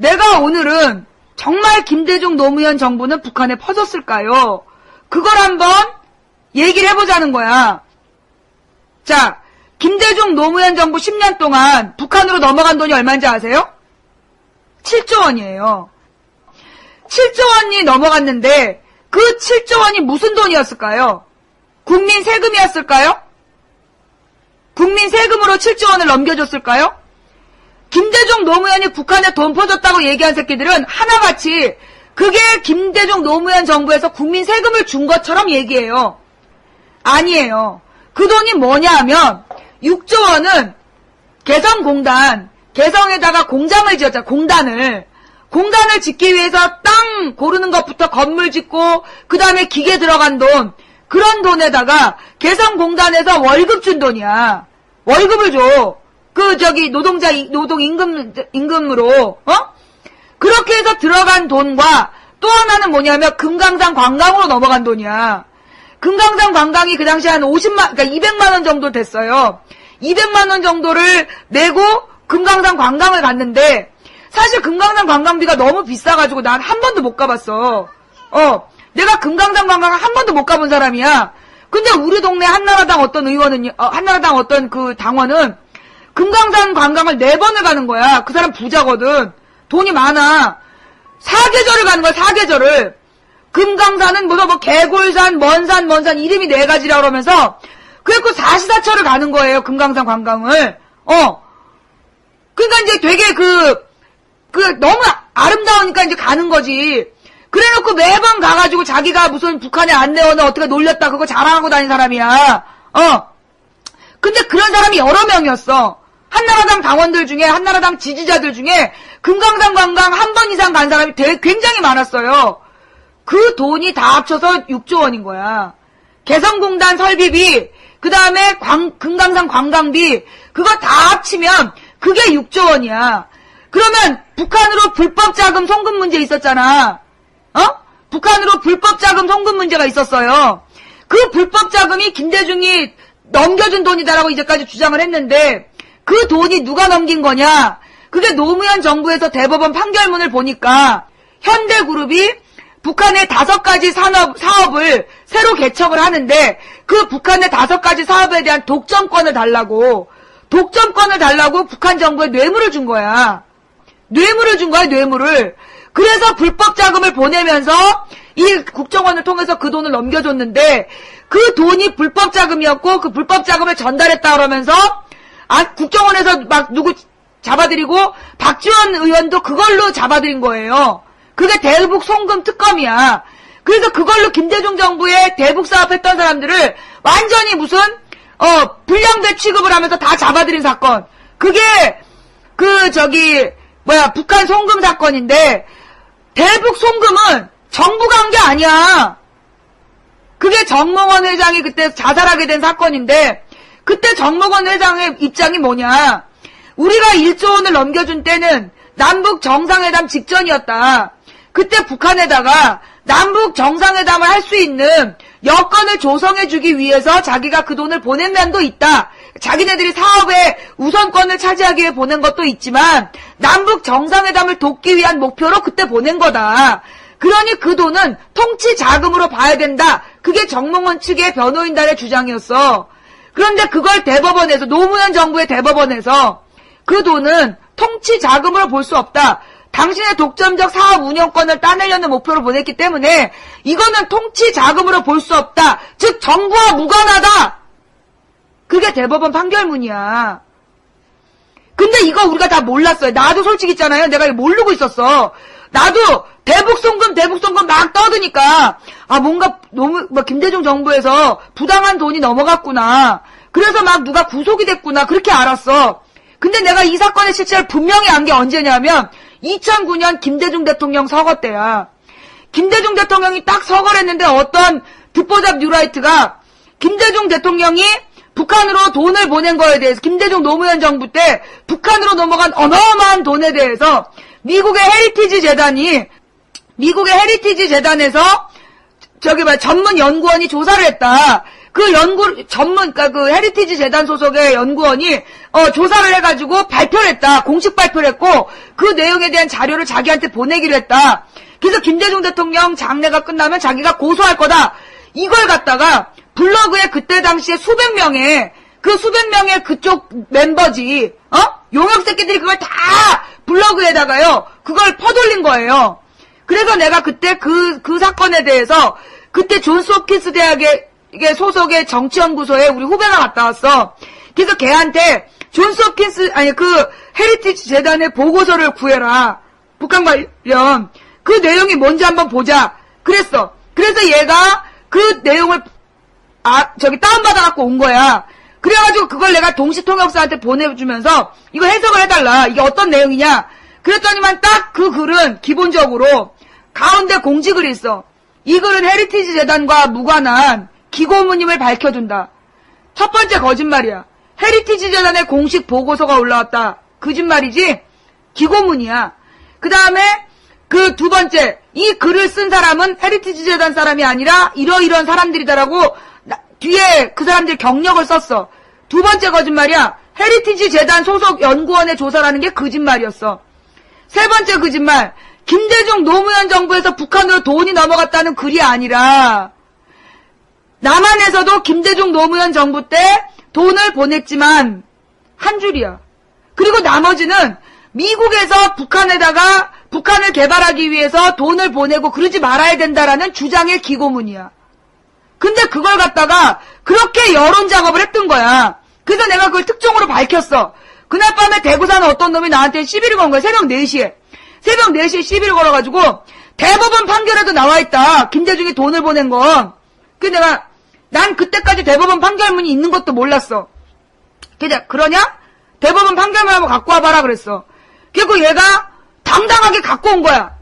내가 오늘은 정말 김대중 노무현 정부는 북한에 퍼졌을까요? 그걸 한번 얘기를 해보자는 거야. 자, 김대중 노무현 정부 10년 동안 북한으로 넘어간 돈이 얼마인지 아세요? 7조 원이에요. 7조 원이 넘어갔는데 그 7조 원이 무슨 돈이었을까요? 국민 세금이었을까요? 국민 세금으로 7조 원을 넘겨줬을까요? 김대중 노무현이 북한에 돈 퍼줬다고 얘기한 새끼들은 하나같이 그게 김대중 노무현 정부에서 국민 세금을 준 것처럼 얘기해요. 아니에요. 그 돈이 뭐냐 하면 6조 원은 개성공단, 개성에다가 공장을 지었잖아. 공단을 짓기 위해서 땅 고르는 것부터 건물 짓고 그 다음에 기계 들어간 돈, 그런 돈에다가 개성공단에서 월급 준 돈이야. 월급을 줘. 노동 임금으로, 그렇게 해서 들어간 돈과 또 하나는 뭐냐면 금강산 관광으로 넘어간 돈이야. 금강산 관광이 그 당시에 한 그러니까 200만 원 정도 됐어요. 200만 원 정도를 내고 금강산 관광을 갔는데 사실 금강산 관광비가 너무 비싸가지고 난 한 번도 못 가봤어. 내가 금강산 관광을 한 번도 못 가본 사람이야. 근데 우리 동네 한나라당 어떤 의원은, 한나라당 어떤 그 당원은 금강산 관광을 4번을 가는 거야. 그 사람 부자거든. 돈이 많아. 4계절을 가는 거야, 4계절을. 금강산은 뭐 개골산, 먼산 이름이 4가지라 그러면서 그래갖고 4시사철을 가는 거예요, 금강산 관광을. 그러니까 이제 되게 너무 아름다우니까 이제 가는 거지. 그래놓고 매번 가가지고 자기가 무슨 북한에 안 내어는 어떻게 놀렸다 그거 자랑하고 다닌 사람이야. 근데 그런 사람이 여러 명이었어. 한나라당 당원들 중에, 한나라당 지지자들 중에 금강산 관광 한 번 이상 간 사람이 굉장히 많았어요. 그 돈이 다 합쳐서 6조 원인 거야. 개성공단 설비비, 그 다음에 금강산 관광비, 그거 다 합치면 그게 6조 원이야. 그러면 북한으로 불법 자금 송금 문제 있었잖아. 북한으로 불법 자금 송금 문제가 있었어요. 그 불법 자금이 김대중이 넘겨준 돈이다라고 이제까지 주장을 했는데 그 돈이 누가 넘긴 거냐? 그게 노무현 정부에서 대법원 판결문을 보니까 현대그룹이 북한의 5가지 사업을 새로 개척을 하는데 그 북한의 5가지 사업에 대한 독점권을 달라고 북한 정부에 뇌물을 준 거야. 뇌물을. 그래서 불법 자금을 보내면서 이 국정원을 통해서 그 돈을 넘겨줬는데 그 돈이 불법 자금이었고 그 불법 자금을 전달했다 그러면서 국정원에서 막 누구 잡아들이고 박지원 의원도 그걸로 잡아들인 거예요. 그게 대북 송금 특검이야. 그래서 그걸로 김대중 정부의 대북 사업했던 사람들을 완전히 무슨 불량배 취급을 하면서 다 잡아들인 사건. 그게 북한 송금 사건인데 대북 송금은 정부가 한 게 아니야. 그게 정몽원 회장이 그때 자살하게 된 사건인데 그때 정몽원 회장의 입장이 뭐냐. 우리가 1조 원을 넘겨준 때는 남북 정상회담 직전이었다. 그때 북한에다가 남북 정상회담을 할 수 있는 여건을 조성해주기 위해서 자기가 그 돈을 보낸 면도 있다. 자기네들이 사업의 우선권을 차지하기 위해 보낸 것도 있지만 남북 정상회담을 돕기 위한 목표로 그때 보낸 거다. 그러니 그 돈은 통치 자금으로 봐야 된다. 그게 정몽원 측의 변호인단의 주장이었어. 그런데 그걸 대법원에서, 노무현 정부의 대법원에서 그 돈은 통치 자금으로 볼 수 없다. 당신의 독점적 사업 운영권을 따내려는 목표로 보냈기 때문에 이거는 통치 자금으로 볼 수 없다. 즉 정부와 무관하다. 그게 대법원 판결문이야. 근데 이거 우리가 다 몰랐어요. 나도 솔직히 있잖아요. 내가 이거 모르고 있었어. 나도 대북 송금 막 떠드니까 뭔가 너무 김대중 정부에서 부당한 돈이 넘어갔구나. 그래서 막 누가 구속이 됐구나. 그렇게 알았어. 근데 내가 이 사건의 실체를 분명히 안 게 언제냐면 2009년 김대중 대통령 서거 때야. 김대중 대통령이 딱 서거를 했는데 어떤 듣보잡 뉴라이트가 김대중 대통령이 북한으로 돈을 보낸 거에 대해서 김대중 노무현 정부 때 북한으로 넘어간 어마어마한 돈에 대해서 미국의 헤리티지 재단에서 전문 연구원이 조사를 했다. 그 그러니까 그 헤리티지 재단 소속의 연구원이, 조사를 해가지고 발표를 했다. 공식 발표를 했고, 그 내용에 대한 자료를 자기한테 보내기로 했다. 그래서 김대중 대통령 장례가 끝나면 자기가 고소할 거다. 이걸 갖다가 블로그에 그때 당시에 수백 명의 그쪽 멤버지, 용역 새끼들이 그걸 다 블로그에다가요, 그걸 퍼돌린 거예요. 그래서 내가 그때 그 사건에 대해서, 그때 존스 홉킨스 대학의 소속의 정치연구소에 우리 후배가 갔다 왔어. 그래서 걔한테 존스 홉킨스, 헤리티지 재단의 보고서를 구해라. 북한 관련. 그 내용이 뭔지 한번 보자. 그랬어. 그래서 얘가 그 내용을, 다운받아갖고 온 거야. 그래가지고 그걸 내가 동시통역사한테 보내주면서 이거 해석을 해달라. 이게 어떤 내용이냐. 그랬더니만 딱 그 글은 기본적으로 가운데 공지글이 있어. 이 글은 헤리티지 재단과 무관한 기고문임을 밝혀준다. 첫 번째 거짓말이야. 헤리티지 재단의 공식 보고서가 올라왔다. 거짓말이지? 기고문이야. 그 다음에 그 두 번째, 이 글을 쓴 사람은 헤리티지 재단 사람이 아니라 이러이러한 사람들이다라고 뒤에 그 사람들이 경력을 썼어. 두 번째 거짓말이야. 헤리티지 재단 소속 연구원의 조사라는 게 거짓말이었어. 세 번째 거짓말. 김대중 노무현 정부에서 북한으로 돈이 넘어갔다는 글이 아니라 남한에서도 김대중 노무현 정부 때 돈을 보냈지만 한 줄이야. 그리고 나머지는 미국에서 북한을 개발하기 위해서 돈을 보내고 그러지 말아야 된다라는 주장의 기고문이야. 근데 그걸 갖다가 그렇게 여론 작업을 했던 거야. 그래서 내가 그걸 특종으로 밝혔어. 그날 밤에 대구 사는 어떤 놈이 나한테 시비를 건 거야. 새벽 4시에 시비를 걸어가지고 대법원 판결에도 나와있다. 김대중이 돈을 보낸 건. 그래서 난 그때까지 대법원 판결문이 있는 것도 몰랐어. 그러냐? 대법원 판결문 한번 갖고 와봐라 그랬어. 그리고 얘가 당당하게 갖고 온 거야.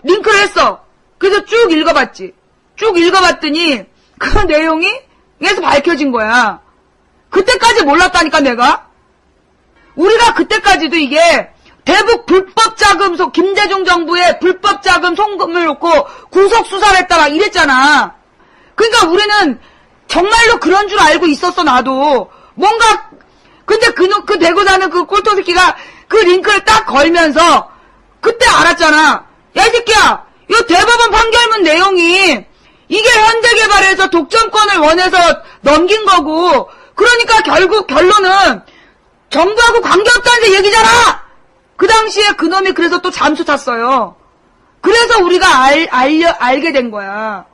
링크를 했어. 그래서 쭉 읽어봤지. 쭉 읽어봤더니 그 내용이 여기서 밝혀진 거야. 그때까지 몰랐다니까 내가. 우리가 그때까지도 이게 대북 불법 자금 김대중 정부의 불법 자금 송금을 놓고 구속 수사를 했다 막 이랬잖아. 그러니까 우리는 정말로 그런 줄 알고 있었어. 나도 뭔가. 근데 그 대구 사는 그 꼴토 새끼가 그 링크를 딱 걸면서 그때 알았잖아. 야 이 새끼야, 이 대법원 판결문 내용이 이게 현대개발에서 독점권을 원해서 넘긴 거고, 그러니까 결국 결론은 정부하고 관계없다는 얘기잖아. 그 당시에 그놈이 그래서 또 잠수 탔어요. 그래서 우리가 알게 된 거야.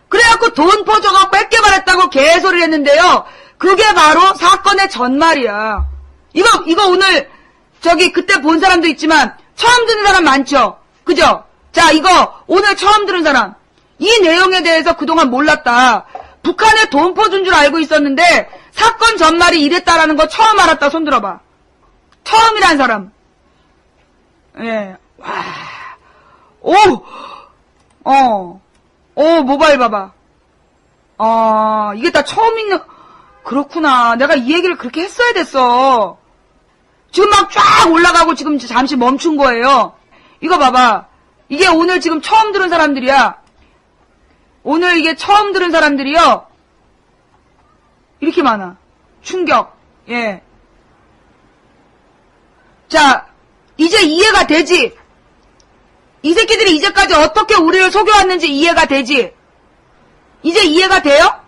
그래갖고 돈 퍼줘갖고 핵개발했다고 개소리를 했는데요. 그게 바로 사건의 전말이야. 이거 오늘 그때 본 사람도 있지만 처음 듣는 사람 많죠? 그죠? 자, 이거 오늘 처음 들은 사람. 이 내용에 대해서 그동안 몰랐다. 북한에 돈 퍼준 줄 알고 있었는데 사건 전말이 이랬다라는 거 처음 알았다. 손 들어봐. 처음이란 사람. 예. 와. 모바일 봐봐. 이게 다 처음 읽는, 그렇구나. 내가 이 얘기를 그렇게 했어야 됐어. 지금 막 쫙 올라가고 지금 잠시 멈춘 거예요. 이거 봐봐. 이게 오늘 지금 처음 들은 사람들이야. 오늘 이게 처음 들은 사람들이요. 이렇게 많아. 충격. 예. 자, 이제 이해가 되지? 이 새끼들이 이제까지 어떻게 우리를 속여왔는지 이해가 되지? 이제 이해가 돼요?